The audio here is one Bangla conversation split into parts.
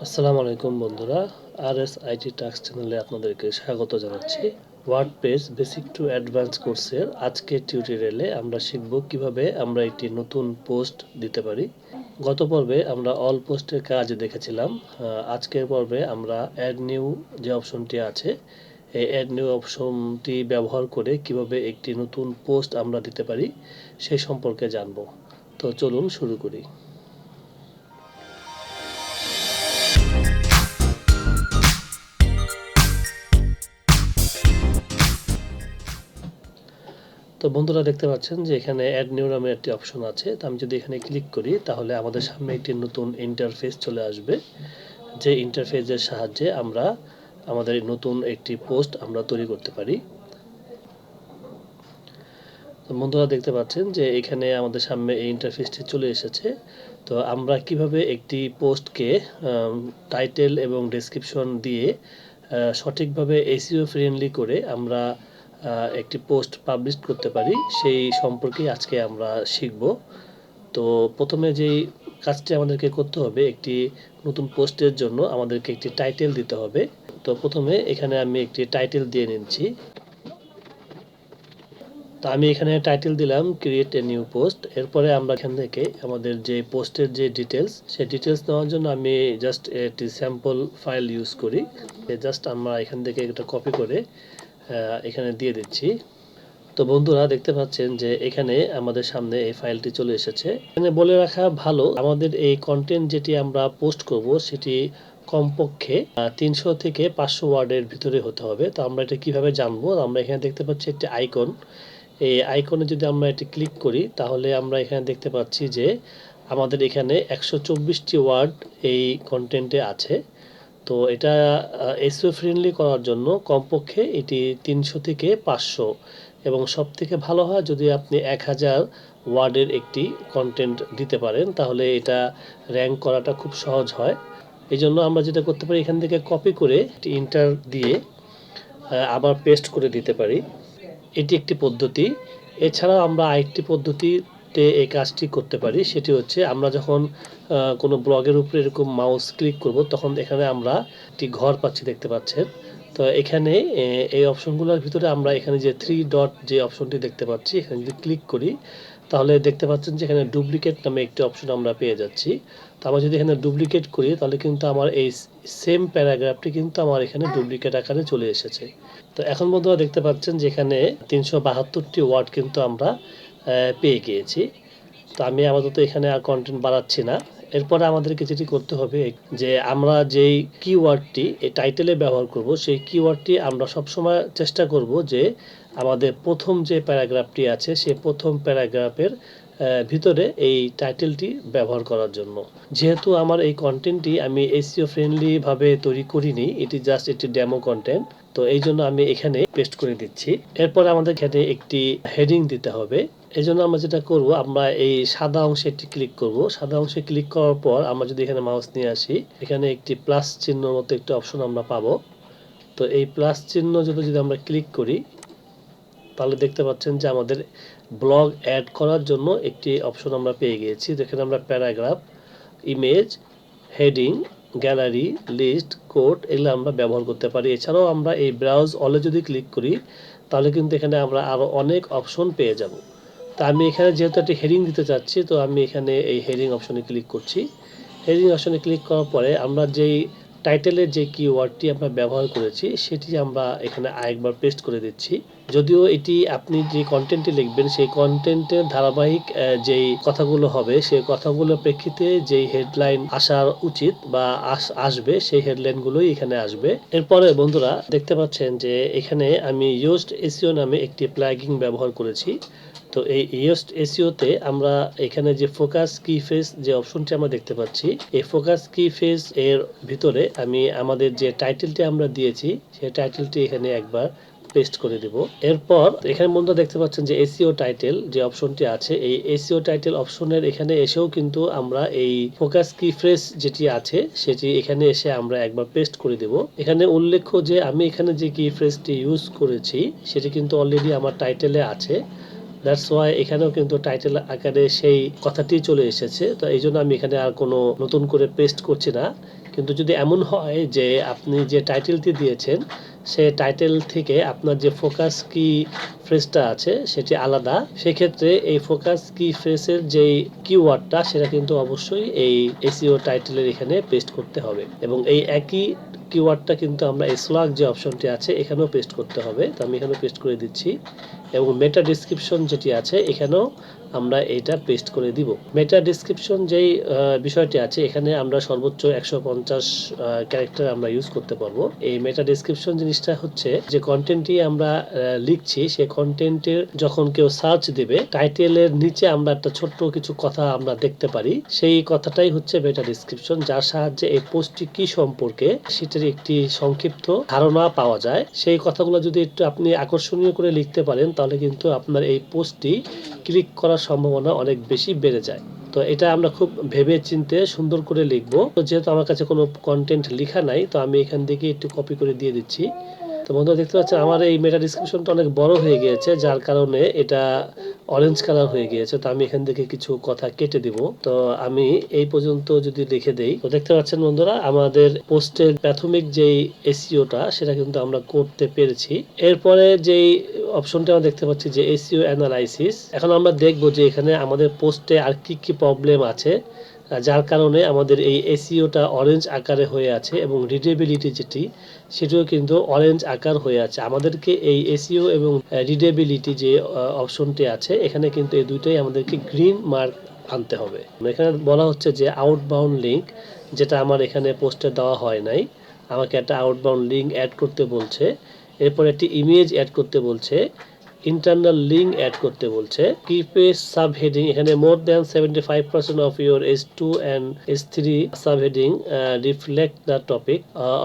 আসসালামু আলাইকুম বন্ধুরা, আইটি টাস্ক চ্যানেলে আপনাদেরকে স্বাগত জানাচ্ছি। ওয়ার্ডপ্রেস বেসিক টু অ্যাডভান্স কোর্সের আজকের টিউটোরিয়ালে আমরা শিখব কিভাবে আমরা একটি নতুন পোস্ট দিতে পারি। গত পর্বে আমরা অল পোস্টের কাজ দেখেছিলাম। আজকের পর্বে আমরা অ্যাড নিউ যে অপশনটি আছে, এই অ্যাড নিউ অপশনটি ব্যবহার করে কিভাবে একটি নতুন পোস্ট আমরা দিতে পারি সেই সম্পর্কে জানব। তো চলুন শুরু করি। তো বন্ধুরা দেখতে পাচ্ছেন যে এখানে অ্যাড নিউ নামের একটি অপশন আছে। তো আমি যদি এখানে ক্লিক করি তাহলে আমাদের সামনে একটি নতুন ইন্টারফেস চলে আসবে, যে ইন্টারফেসের সাহায্যে আমরা আমাদের নতুন একটি পোস্ট আমরা তৈরি করতে পারি। তো বন্ধুরা দেখতে পাচ্ছেন যে এখানে আমাদের সামনে এই ইন্টারফেসটি চলে এসেছে। তো আমরা কিভাবে একটি পোস্টকে টাইটেল এবং ডেসক্রিপশন দিয়ে সঠিকভাবে এসইও ফ্রেন্ডলি করে আমরা একটি পোস্ট পাবলিশ করতে পারি সেই সম্পর্কে আজকে আমরা শিখব। তো প্রথমে যেই কাজটি আমাদেরকে করতে হবে, একটি নতুন পোস্টের জন্য আমাদেরকে একটি টাইটেল দিতে হবে। তো প্রথমে এখানে আমি একটি টাইটেল দিয়ে নিচ্ছি। তো আমি এখানে টাইটেল দিলাম ক্রিয়েট এ নিউ পোস্ট। এরপরে আমরা এখান থেকে আমাদের যে পোস্টের যে ডিটেলস, সেই ডিটেলস নেওয়ার জন্য আমি জাস্ট একটি স্যাম্পল ফাইল ইউজ করি। জাস্ট আমরা এখান থেকে এটা কপি করে এখানে দিয়ে দিচ্ছি। তো বন্ধুরা দেখতে পাচ্ছেন যে এখানে আমাদের সামনে এই ফাইলটি চলে এসেছে। এখানে বলে রাখা ভালো, আমাদের এই কন্টেন্ট যেটি আমরা পোস্ট করব সেটি কমপক্ষে 300 থেকে 500 ওয়ার্ডের ভিতরে হতে হবে। তো আমরা এটা কিভাবে জানবো? আমরা এখানে দেখতে পাচ্ছি একটি আইকন। এই আইকনে যদি আমরা এটি ক্লিক করি তাহলে আমরা এখানে দেখতে পাচ্ছি যে আমাদের এখানে 124টি ওয়ার্ড এই কন্টেন্টে আছে। তো এটা এসইও ফ্রেন্ডলি করার জন্য কমপক্ষে এটি 300 থেকে 500, এবং সবথেকে ভালো হয় যদি আপনি 1000 ওয়ার্ডের একটি কন্টেন্ট দিতে পারেন, তাহলে এটা র্যাঙ্ক করাটা খুব সহজ হয়। এই জন্য আমরা যেটা করতে পারি, এখান থেকে কপি করে একটি ইন্টার দিয়ে আবার পেস্ট করে দিতে পারি। এটি একটি পদ্ধতি। এছাড়াও আমরা আরেকটি পদ্ধতিতে এই কাজটি করতে পারি, সেটি হচ্ছে আমরা যখন কোনো ব্লগের উপরে এরকম মাউস ক্লিক করব তখন এখানে আমরা একটি ঘর পাচ্ছি, দেখতে পাচ্ছেন। তো এখানে এই অপশনগুলোর ভিতরে আমরা এখানে যে 3 ডট যে অপশনটি দেখতে পাচ্ছি, এখানে যদি ক্লিক করি তাহলে দেখতে পাচ্ছেন যে এখানে ডুপ্লিকেট নামে একটি অপশন আমরা পেয়ে যাচ্ছি। তো আমরা যদি এখানে ডুপ্লিকেট করি তাহলে কিন্তু আমার এই সেম প্যারাগ্রাফটি কিন্তু আমার এখানে ডুপ্লিকেট আকারে চলে এসেছে। তো এখন বন্ধুরা দেখতে পাচ্ছেন যে এখানে 372টি ওয়ার্ড কিন্তু আমরা পেয়ে গিয়েছি। তো আমি আপাতত এখানে আর কন্টেন্ট বাড়াচ্ছি না। এরপরে আমাদেরকে যেটি করতে হবে যে আমরা যেই কিওয়ার্ডটি এই টাইটেলে ব্যবহার করব, সেই কিওয়ার্ডটি আমরা সবসময় চেষ্টা করব যে আমাদের প্রথম যে প্যারাগ্রাফটি আছে সেই প্রথম প্যারাগ্রাফের ভিতরে এই টাইটেলটি ব্যবহার করার জন্য। যেহেতু আমার এই কন্টেন্টটি আমি এসইও ফ্রেন্ডলি ভাবে তৈরি করিনি, এটি জাস্ট একটি ডেমো কন্টেন্ট, তো এই জন্য আমি এখানে পেস্ট করে দিচ্ছি। এরপর আমাদের এখানে একটি হেডিং দিতে হবে। এই জন্য আমরা যেটা করব, আমরা এই সাদা অংশে একটি ক্লিক করব। সাদা অংশে ক্লিক করার পর আমরা যদি এখানে মাউস নিয়ে আসি, এখানে একটি প্লাস চিহ্নের মতো একটি অপশন আমরা পাবো। তো এই প্লাস চিহ্ন যদি আমরা ক্লিক করি তাহলে দেখতে পাচ্ছেন যে আমাদের ব্লগ অ্যাড করার জন্য একটি অপশন আমরা পেয়ে গিয়েছি। যেখানে আমরা paragraph, image, heading, gallery, list, code এগুলো আমরা ব্যবহার করতে পারি। এছাড়াও আমরা এই ব্রাউজ অলে যদি ক্লিক করি তাহলে কিন্তু এখানে আমরা আরও অনেক অপশন পেয়ে যাব। তো আমি এখানে যেহেতু একটি হেডিং দিতে চাচ্ছি, তো আমি এখানে এই হেডিং অপশনে ক্লিক করছি। হেডিং অপশনে ক্লিক করার পরে আমরা যেই টাইটেলের যে কিওয়ার্ডটি আমরা ব্যবহার করেছি সেটি আমরা এখানে আরেকবার পেস্ট করে দিচ্ছি। যদিও এটি আপনি যে কন্টেন্টটি লিখবেন সেই কন্টেন্টের ধারাবাহিক যেই কথাগুলো হবে সেই কথাগুলোর প্রেক্ষিতে যেই হেডলাইন আসা উচিত বা আসবে সেই হেডলাইনগুলোই এখানে আসবে। এরপরে বন্ধুরা দেখতে পাচ্ছেন যে এখানে আমি ইয়োস্ট এসইও নামে একটি প্লাগইন ব্যবহার করেছি। তো এই ইয়োস্ট এসইওতে আমরা এখানে যে ফোকাস কি ফ্রেজ যে অপশনটি আমরা দেখতে পাচ্ছি, এই ফোকাস কি ফ্রেজ এর ভিতরে আমি আমাদের যে টাইটেলটি আমরা দিয়েছি সেই টাইটেলটি এখানে একবার পেস্ট করে দেব। এরপর এখানে বন্ধুরা দেখতে পাচ্ছেন যে এসইও টাইটেল যে অপশনটি আছে, এই এসইও টাইটেল অপশনের এখানে এসেও কিন্তু আমরা এই ফোকাস কি ফ্রেজ যেটি আছে সেটি এখানে এসে আমরা একবার পেস্ট করে দেব। এখানে উল্লেখ্য যে আমি এখানে যে কি ফ্রেজটি ইউজ করেছি সেটি কিন্তু অলরেডি আমার টাইটেলে আছে। দ্যাটস ওয়াই এখানেও কিন্তু টাইটেল আকারে সেই কথাটি চলে এসেছে। তো এই জন্য আমি এখানে আর কোনো নতুন করে পেস্ট করছি না। কিন্তু যদি এমন হয় যে আপনি যে টাইটেলটি দিয়েছেন সে টাইটেল থেকে আপনার যে ফোকাস কি ফ্রেজটা আছে সেটি আলাদা, সেক্ষেত্রে এই ফোকাস কি ফ্রেজের যেই কিওয়ার্ডটা সেটা কিন্তু অবশ্যই এই এসইও টাইটেলের এখানে পেস্ট করতে হবে এবং এই একই কিওয়ার্ডটা কিন্তু আমরা এই স্ল্যাগ যে অপশনটি আছে এখানেও পেস্ট করতে হবে। তো আমি এখানেও পেস্ট করে দিচ্ছি এবং মেটা ডেসক্রিপশন যেটি আছে এখানেও আমরা এটা পেস্ট করে দিব। মেটা ডেসক্রিপশন যেই বিষয়টি আছে এখানে আমরা সর্বোচ্চ 150 ক্যারেক্টার আমরা ইউজ করতে পারবো। এই মেটা ডেসক্রিপশন জিনিসটা হচ্ছে যে কন্টেন্টটি আমরা লিখছি সেই কন্টেন্টের যখন কেউ সার্চ দিবে টাইটেলের নিচে আমরা একটা ছোট্ট কিছু কথা আমরা দেখতে পারি, সেই কথাটাই হচ্ছে মেটা ডেসক্রিপশন, যার সাহায্যে এই পোস্টটি কি সম্পর্কে সেটার একটি সংক্ষিপ্ত ধারণা পাওয়া যায়। সেই কথাগুলো যদি একটু আপনি আকর্ষণীয় করে লিখতে পারেন তাহলে কিন্তু আপনার এই পোস্টটি ক্লিক করার সম্ভাবনা অনেক বেশি বেড়ে যায়। তো এটা আমরা খুব ভেবে চিন্তে সুন্দর করে লিখবো। তো যেহেতু আমার কাছে কোনো কন্টেন্ট লেখা নাই তো আমি এখান থেকে একটু কপি করে দিয়ে দিচ্ছি। তো বন্ধুরা দেখতে পাচ্ছেন আমার এই মেটা ডেসক্রিপশনটা অনেক বড় হয়ে গিয়েছে, যার কারণে এটা অরেঞ্জ কালার হয়ে গিয়েছে। তো আমি এখান থেকে কিছু কথা কেটে দিব। তো আমি এই পর্যন্ত যদি লিখে দেই তো দেখতে পাচ্ছেন বন্ধুরা আমাদের পোস্টের প্রাথমিক যেই এসইওটা সেটা কিন্তু আমরা করতে পেরেছি। এরপরে যেই অপশনটা আমরা দেখতে পাচ্ছি যে এসইও অ্যানালাইসিস, এখন আমরা দেখব যে এখানে আমাদের পোস্টে আর কি কি প্রবলেম আছে যার কারণে আমাদের এই এসইওটা অরেঞ্জ আকারে হয়ে আছে এবং রিডেবিলিটি যেটি সেটিও কিন্তু অরেঞ্জ আকার হয়ে আছে। আমাদেরকে এই এসইও এবং রিডেবিলিটি যে অপশনটি আছে এখানে কিন্তু এই দুইটাই আমাদেরকে গ্রিন মার্ক আনতে হবে। এখানে বলা হচ্ছে যে আউটবাউন্ড লিঙ্ক, যেটা আমার এখানে পোস্টে দেওয়া হয় নাই, আমাকে একটা আউটবাউন্ড লিঙ্ক অ্যাড করতে বলছে। এরপর একটি ইমেজ অ্যাড করতে বলছে, ইন্টারনাল লিঙ্ক অ্যাড করতে বলছে, কিপ এ সাব হেডিং, এখানে more than 75% of your S2 and S3 sub heading reflect the topic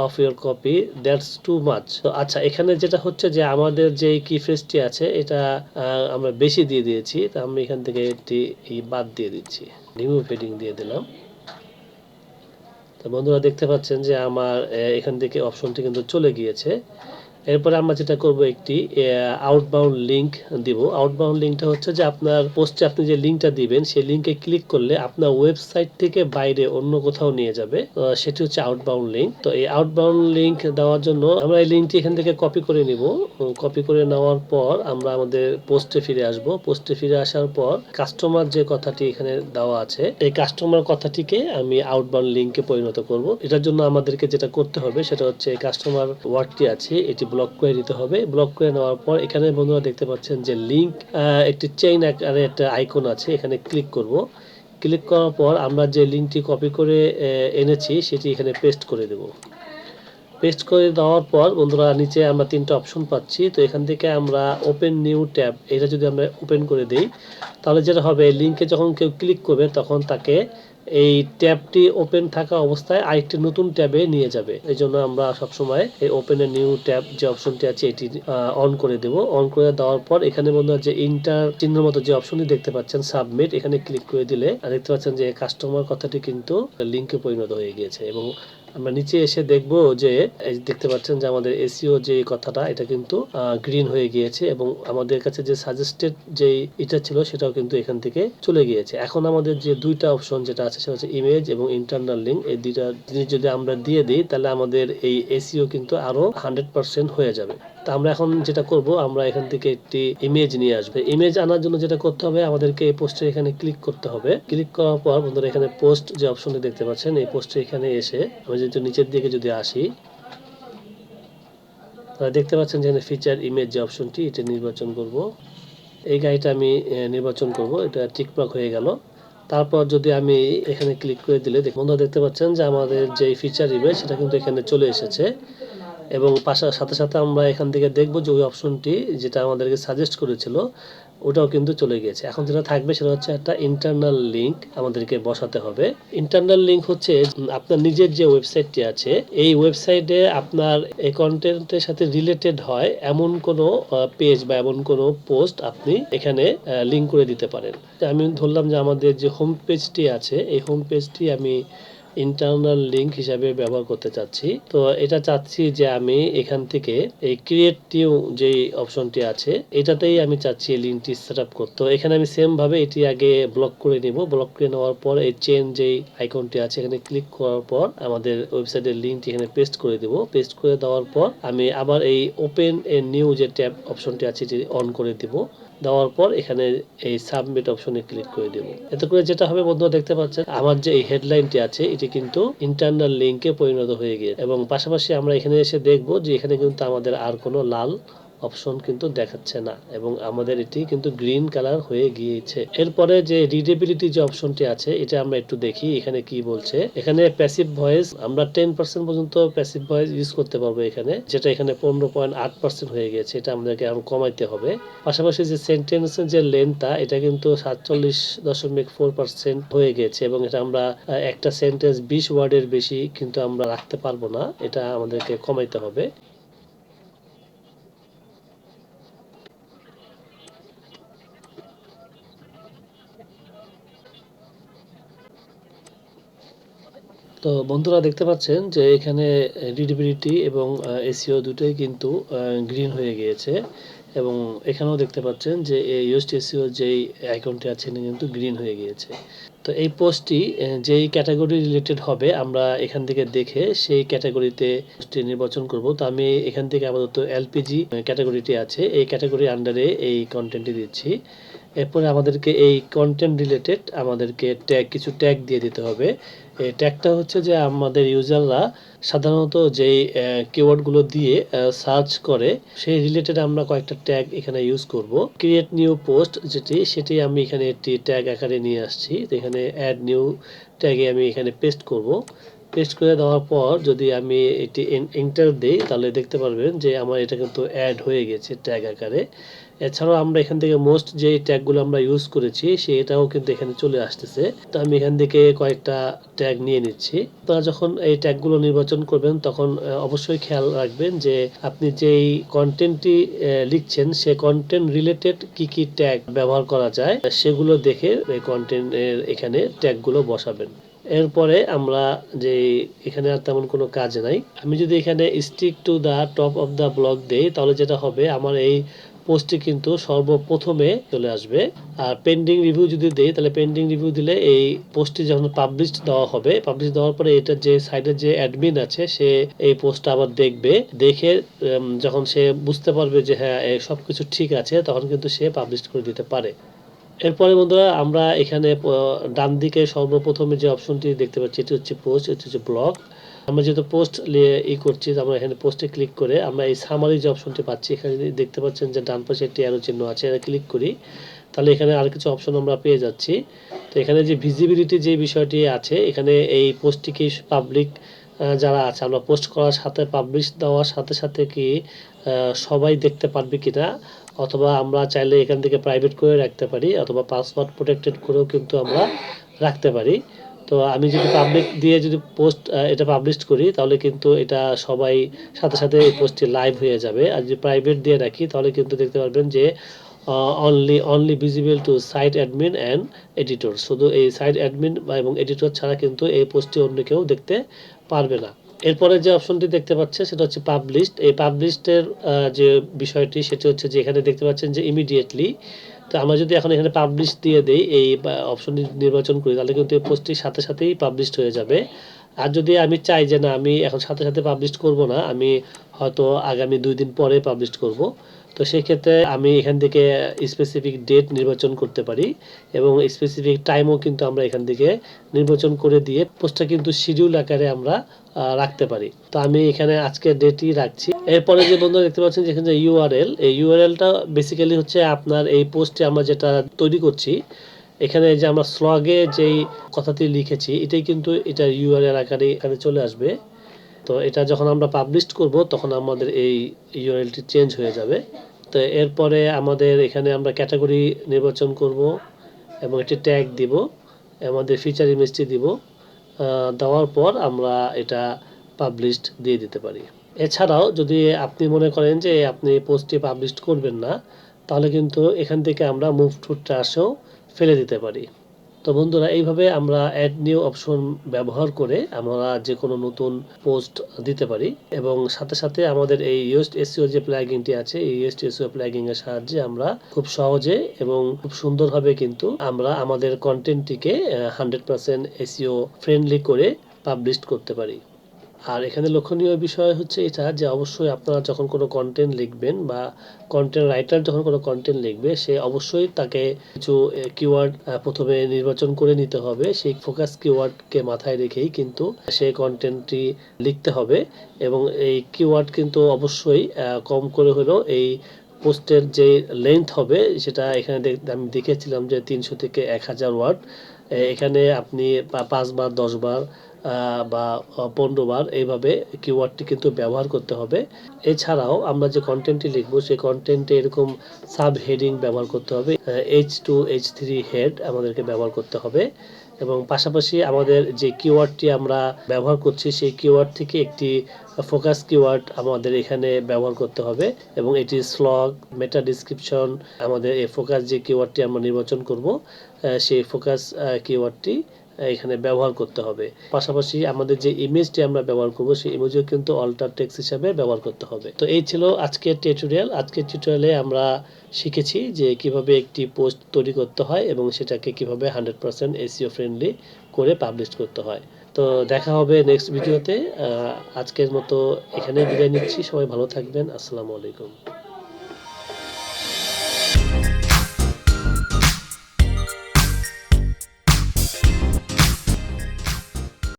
of your copy, that's too much. তো আচ্ছা, এখানে যেটা হচ্ছে যে আমাদের যে কি ফ্রেজটি আছে এটা আমরা বেশি দিয়ে দিয়েছি, তো আমি এখান থেকে একটি বাদ দিয়ে দিচ্ছি, রিমুভ হেডিং দিয়ে দিলাম। তো বন্ধুরা দেখতে পাচ্ছেন যে আমার এখান থেকে অপশনটি কিন্তু চলে গিয়েছে। এরপরে আমরা যেটা করব একটি আউটবাউন্ড লিঙ্ক দিব। আউটবাউন্ড লিঙ্কটা হচ্ছে যে আপনার পোস্টে আপনি যে লিঙ্কটা দিবেন সেই লিঙ্কে ক্লিক করলে আপনার ওয়েবসাইট থেকে বাইরে অন্য কোথাও নিয়ে যাবে, সেটি হচ্ছে আউটবাউন্ড লিঙ্ক। তো এই আউটবাউন্ড লিঙ্ক দেওয়ার জন্য আমরা এই লিঙ্কটি এখান থেকে কপি করে নিব। কপি করে নেওয়ার পর আমরা আমাদের পোস্টে ফিরে আসব। পোস্টে ফিরে আসার পর কাস্টমার যে কথাটি এখানে দেওয়া আছে এই কাস্টমার কথাটিকে আমি আউটবাউন্ড লিঙ্কে পরিণত করব। এটার জন্য আমাদেরকে যেটা করতে হবে সেটা হচ্ছে এই কাস্টমার ওয়ার্ডটি আছে এটি ব্লক করে দিতে হবে। ব্লক করে নেওয়ার পর এখানে বন্ধুরা দেখতে পাচ্ছেন যে লিঙ্ক একটি চেইন আকারে একটা আইকন আছে, এখানে ক্লিক করব। ক্লিক করার পর আমরা যে লিঙ্কটি কপি করে এনেছি সেটি এখানে পেস্ট করে দেব। পেস্ট করে দেওয়ার পর বন্ধুরা নিচে আমরা তিনটা অপশন পাচ্ছি। তো এখান থেকে আমরা ওপেন নিউ ট্যাব, এটা যদি আমরা ওপেন করে দেই তাহলে যেটা হবে লিঙ্কে যখন কেউ ক্লিক করবে তখন তাকে এই ট্যাবটি ওপেন থাকা অবস্থায় আরেকটি নতুন ট্যাবে নিয়ে যাবে। এই জন্য আমরা সবসময় এই ওপেন এ নিউ ট্যাব যে অপশনটি আছে এটি অন করে দেব। অন করে দেওয়ার পর এখানে বন্ধুরা যে ইন্টার চিহ্নের মতো যে অপশনটি দেখতে পাচ্ছেন সাবমিট, এখানে ক্লিক করে দিলে দেখতে পাচ্ছেন যে কাস্টমার কথাটি কিন্তু লিঙ্কে পরিণত হয়ে গিয়েছে এবং আমরা নিচে এসে দেখব যে দেখতে পাচ্ছেন যে আমাদের এসইও যে কথাটা এটা কিন্তু গ্রিন হয়ে গিয়েছে এবং আমাদের কাছে যে সাজেস্টেড যে এটা ছিল সেটাও কিন্তু এখান থেকে চলে গিয়েছে। এখন আমাদের যে দুইটা অপশন যেটা আছে সেটা হচ্ছে ইমেজ এবং ইন্টারনাল লিঙ্ক, এই দুইটা জিনিস যদি আমরা দিয়ে দিই তাহলে আমাদের এই এসইও কিন্তু আরো 100% হয়ে যাবে। তা আমরা এখন যেটা করব আমরা এখান থেকে একটি ইমেজ নিয়ে আসবো। ইমেজ আনার জন্য যেটা করতে হবে আমাদেরকে এই পোস্টে এখানে ক্লিক করতে হবে। ক্লিক করার পর বন্ধুরা এখানে পোস্ট যে অপশনটি দেখতে পাচ্ছেন এই পোস্টে এখানে এসে আমি যদি নিচের দিকে যদি আসি তাহলে দেখতে পাচ্ছেন যে এখানে ফিচার ইমেজ যে অপশনটি এটা নির্বাচন করব। এই গাড়িটা আমি নির্বাচন করব, এটা টিকমার্ক হয়ে গেল। তারপর যদি আমি এখানে ক্লিক করে দিলে বন্ধুরা দেখতে পাচ্ছেন যে আমাদের যে ফিচার ইমেজ সেটা কিন্তু এখানে চলে এসেছে এবং পাশার সাথে সাথে আমরা এখান থেকে দেখব যে ওই অপশনটি যেটা আমাদেরকে সাজেস্ট করেছিল ওটাও কিন্তু চলে গিয়েছে। এখন যেটা থাকবে সেটা হচ্ছে একটা ইন্টারনাল লিঙ্ক আমাদেরকে বসাতে হবে। ইন্টারনাল লিঙ্ক হচ্ছে আপনার নিজের যে ওয়েবসাইটটি আছে এই ওয়েবসাইটে আপনার এই কন্টেন্টের সাথে রিলেটেড হয় এমন কোনো পেজ বা এমন কোনো পোস্ট আপনি এখানে লিঙ্ক করে দিতে পারেন। আমি ধরলাম যে আমাদের যে হোম পেজটি আছে এই হোম পেজটি আমি ইন্টারনাল লিঙ্ক হিসাবে ব্যবহার করতে চাচ্ছি। তো এটা চাচ্ছি যে আমি এখান থেকে এই ক্রিয়েট নিউ যেই অপশনটি আছে এটাতেই আমি চাচ্ছি লিঙ্কটি সেট আপ করতে। তো এখানে আমি সেম ভাবে এটি আগে ব্লক করে নিব। ব্লক করে নেওয়ার পর এই চেন যেই আইকনটি আছে এখানে ক্লিক করার পর আমাদের ওয়েবসাইটের লিঙ্কটি এখানে পেস্ট করে দেব। পেস্ট করে দেওয়ার পর আমি আবার এই ওপেন এ নিউ যে ট্যাব অপশনটি আছে এটি অন করে দিব। দেওয়ার পর এখানে এই সাবমিট অপশনে ক্লিক করে দেব। এতে করে যেটা হবে বন্ধুরা, দেখতে পাচ্ছেন আমার যে এই হেডলাইনটি আছে এটি কিন্তু ইন্টারনাল লিঙ্কে পরিণত হয়ে গিয়েছে এবং পাশাপাশি আমরা এখানে এসে দেখব যে এখানে কিন্তু আমাদের আর কোনো লাল অপশন কিন্তু দেখাচ্ছে না এবং আমাদের এটি কিন্তু গ্রিন কালার হয়ে গিয়েছে। এরপরে যে রিডেবিলিটি যে অপশনটি আছে এটা আমরা একটু দেখি এখানে কি বলছে। এখানে প্যাসিভ ভয়েস আমরা 10% পর্যন্ত প্যাসিভ ভয়েস ইউজ করতে পারবো এখানে, যেটা এখানে 15.8% হয়ে গেছে। এটা আমাদেরকে আরো কমাইতে হবে। পাশাপাশি যে সেন্টেন্সের যে লেন্থটা এটা কিন্তু 47.4% হয়ে গেছে এবং এটা আমরা একটা সেন্টেন্স 20 ওয়ার্ডের বেশি কিন্তু আমরা রাখতে পারবো না, এটা আমাদেরকে কমাইতে হবে। তো বন্ধুরা দেখতে পাচ্ছেন যে এখানে রিডেবিলিটি এবং এসইও দুটোই কিন্তু গ্রিন হয়ে গিয়েছে এবং এখানেও দেখতে পাচ্ছেন যে এই ইউস্ট এসইও যেই আইকনটি আছে এটা কিন্তু গ্রিন হয়ে গিয়েছে। তো এই পোস্টটি যেই ক্যাটাগরি রিলেটেড হবে আমরা এখান থেকে দেখে সেই ক্যাটাগরিতে পোস্টটি নির্বাচন করব। তো আমি এখান থেকে আপাতত এলপিজি ক্যাটাগরিটি আছে এই ক্যাটাগরির আন্ডারে এই কন্টেন্টটি দিচ্ছি। এরপরে আমাদেরকে এই কন্টেন্ট রিলেটেড আমাদেরকে কিছু ট্যাগ দিয়ে দিতে হবে। এই ট্যাগটা হচ্ছে যে আমাদের ইউজাররা সাধারণত যেই কিওয়ার্ডগুলো দিয়ে সার্চ করে সেই রিলেটেড আমরা কয়েকটা ট্যাগ এখানে ইউজ করব। ক্রিয়েট নিউ পোস্ট সেটি আমি এখানে একটি ট্যাগ আকারে নিয়ে আসছি। তো এখানে অ্যাড নিউ ট্যাগে আমি এখানে পেস্ট করব। পেস্ট করে দেওয়ার পর যদি আমি এটি এন্টার দিই তাহলে দেখতে পারবেন যে আমার এটা কিন্তু অ্যাড হয়ে গেছে ট্যাগ আকারে। এছাড়াও আমরা এখান থেকে মোস্ট যে ট্যাগগুলো আমরা ইউজ করেছি সেটাও কিন্তু এখানে চলে আসতেছে। তো আমি এখান থেকে কয়েকটা ট্যাগ নিয়ে নিচ্ছি। আপনারা যখন এই ট্যাগগুলো নির্বাচন করবেন তখন অবশ্যই খেয়াল রাখবেন যে আপনি যেই কন্টেন্টটি লিখছেন সে কন্টেন্ট রিলেটেড কি কি ট্যাগ ব্যবহার করা যায় সেগুলো দেখে এই কন্টেন্টের এখানে ট্যাগগুলো বসাবেন। এরপরে আমরা যে এখানে আর তেমন কোনো কাজ নাই। আমি যদি এখানে stick to the top of the blog দেই তাহলে যেটা হবে আমার এই পোস্টটি কিন্তু সর্বপ্রথমে চলে আসবে। আর পেন্ডিং রিভিউ যদি দেই তাহলে পেন্ডিং রিভিউ দিলে এই পোস্টটি যখন পাবলিশ দেওয়া হবে, পাবলিশ দেওয়ার পরে এটা যে সাইডের যে অ্যাডমিন আছে সে এই পোস্টটা আবার দেখবে। দেখে যখন সে বুঝতে পারবে যে হ্যাঁ সবকিছু ঠিক আছে তখন কিন্তু সে পাবলিশ করে দিতে পারে। এরপরে বন্ধুরা আমরা এখানে ডান দিকে সর্বপ্রথমে যে অপশনটি দেখতে পাচ্ছি এটি হচ্ছে পোস্ট, এটি হচ্ছে ব্লগ। আমরা যেহেতু পোস্ট করছি আমরা এখানে পোস্টে ক্লিক করে আমরা এই সামারি যে অপশনটি পাচ্ছি এখানে দেখতে পাচ্ছেন যে ডান পাশে একটি অ্যারো চিহ্ন আছে, এটা ক্লিক করি তাহলে এখানে আর কিছু অপশন আমরা পেয়ে যাচ্ছি। তো এখানে যে ভিজিবিলিটি যে বিষয়টি আছে এখানে এই পোস্টটি কি পাবলিক যারা আছে আমরা পোস্ট করার সাথে পাবলিশ দেওয়ার সাথে সাথে কি সবাই দেখতে পারবে কিনা, অথবা আমরা চাইলে এখান থেকে প্রাইভেট করে রাখতে পারি অথবা পাসওয়ার্ড প্রোটেক্টেড করেও কিন্তু আমরা রাখতে পারি। তো আমি যদি পাবলিক দিয়ে যদি পোস্ট এটা পাবলিশ করি তাহলে কিন্তু এটা সবাই সাথে সাথে এই পোস্টটি লাইভ হয়ে যাবে। আর যদি প্রাইভেট দিয়ে রাখি তাহলে কিন্তু দেখতে পারবেন যে only visible to site admin and editor, শুধু এই সাইট অ্যাডমিন এবং এডিটর ছাড়া কিন্তু এই পোস্টটি অন্য কেউ দেখতে পারবে না। এরপরে যে অপশনটি দেখতে পাচ্ছে সেটা হচ্ছে পাবলিশড। এই পাবলিশডের যে বিষয়টি সেটি হচ্ছে যে এখানে দেখতে পাচ্ছেন যে ইমিডিয়েটলি। তো আমরা যদি এখন এখানে পাবলিশ দিয়ে দেই এই অপশনটি নির্বাচন করি তাহলে কিন্তু এই পোস্টটি সাথে সাথেই পাবলিশড হয়ে যাবে। আর যদি আমি চাই যে না আমি এখন সাথে সাথে পাবলিশ করব না, আমি হয়তো আগামী 2 দিন পরে পাবলিশ করব, তো সেই ক্ষেত্রে আমি এখান থেকে স্পেসিফিক ডেট নির্বাচন করতে পারি এবং স্পেসিফিক টাইমও কিন্তু আমরা এখান থেকে নির্বাচন করে দিয়ে পোস্টটা কিন্তু শিডিউল আকারে আমরা রাখতে পারি। তো আমি এখানে আজকে ডেটই রাখছি। এরপরে যে বন্ধুরা দেখতে পাচ্ছেন যেখানে যে ইউআরএল, এই ইউআরএলটা বেসিক্যালি হচ্ছে আপনার এই পোস্টে আমরা যেটা তৈরি করছি এখানে যে আমরা স্লগে যেই কথাটি লিখেছি এটাই কিন্তু এটা ইউআরএল আকারে এখানে চলে আসবে। তো এটা যখন আমরা পাবলিশ করব তখন আমাদের এই ইউআরএলটি চেঞ্জ হয়ে যাবে। তো এরপরে আমাদের এখানে আমরা ক্যাটাগরি নির্বাচন করব এবং একটি ট্যাগ দিব, আমাদের ফিচার ইমেজটি দিব। দেওয়ার পর আমরা এটা পাবলিশড দিয়ে দিতে পারি। এছাড়াও যদি আপনি মনে করেন যে আপনি পোস্টটি পাবলিশ করবেন না তাহলে কিন্তু এখান থেকে আমরা মুভ টু ট্র্যাশও ফেলে দিতে পারি। তো বন্ধুরা, এইভাবে আমরা অ্যাড নিউ অপশন ব্যবহার করে আমরা যে কোনো নতুন পোস্ট দিতে পারি এবং সাথে সাথে আমাদের এই ইয়োস্ট এসইও যে প্লাগইনটি আছে, এই ইয়োস্ট এসইও প্লাগইন এর সাহায্যে আমরা খুব সহজে এবং খুব সুন্দরভাবে কিন্তু আমরা আমাদের কন্টেন্টটিকে 100% এসইও ফ্রেন্ডলি করে পাবলিশ করতে পারি। আর এখানে লক্ষণীয় বিষয় হচ্ছে এটা যে অবশ্যই আপনারা যখন কোনো কন্টেন্ট লিখবেন বা কন্টেন্ট রাইটার যখন কোনো কন্টেন্ট লিখবে, সে অবশ্যই তাকে কিছু কিওয়ার্ড প্রথমে নির্বাচন করে নিতে হবে। সেই ফোকাস কিওয়ার্ডকে মাথায় রেখেই কিন্তু সেই কন্টেন্টটি লিখতে হবে এবং এই কিওয়ার্ড কিন্তু অবশ্যই কম করে হলেও এই পোস্টের যে লেন্থ হবে সেটা এখানে আমি দেখেছিলাম যে 300 থেকে 1000 ওয়ার্ড। এখানে আপনি 5 বার 10 বার বা 15 বার এইভাবে কিওয়ার্ডটি কিন্তু ব্যবহার করতে হবে। এছাড়াও আমরা যে কন্টেন্টটি লিখবো সেই কন্টেন্টে এরকম সাব হেডিং ব্যবহার করতে হবে। H2 H3 হেড আমাদেরকে ব্যবহার করতে হবে এবং পাশাপাশি আমাদের যে কিওয়ার্ডটি আমরা ব্যবহার করছি সেই কিওয়ার্ড থেকে একটি ফোকাস কিওয়ার্ড আমাদের এখানে ব্যবহার করতে হবে এবং এটি স্লগ, মেটা ডিসক্রিপশন, আমাদের এই ফোকাস যে কিওয়ার্ডটি আমরা নির্বাচন করব সেই ফোকাস কিওয়ার্ডটি এখানে ব্যবহার করতে হবে। পাশাপাশি আমাদের যে ইমেজটি আমরা ব্যবহার করব সেই ইমেজও কিন্তু অল্টার টেক্সট হিসাবে ব্যবহার করতে হবে। তো এই ছিল আজকের টিউটোরিয়াল। আজকের টিউটোরিয়ালে আমরা শিখেছি যে কিভাবে একটি পোস্ট তৈরি করতে হয় এবং সেটাকে কিভাবে 100% এসইও ফ্রেন্ডলি করে পাবলিশ করতে হয়। তো দেখা হবে নেক্সট ভিডিওতে। আজকের মতো এখানেই বিদায় নিচ্ছি। সবাই ভালো থাকবেন। আসসালামু আলাইকুম।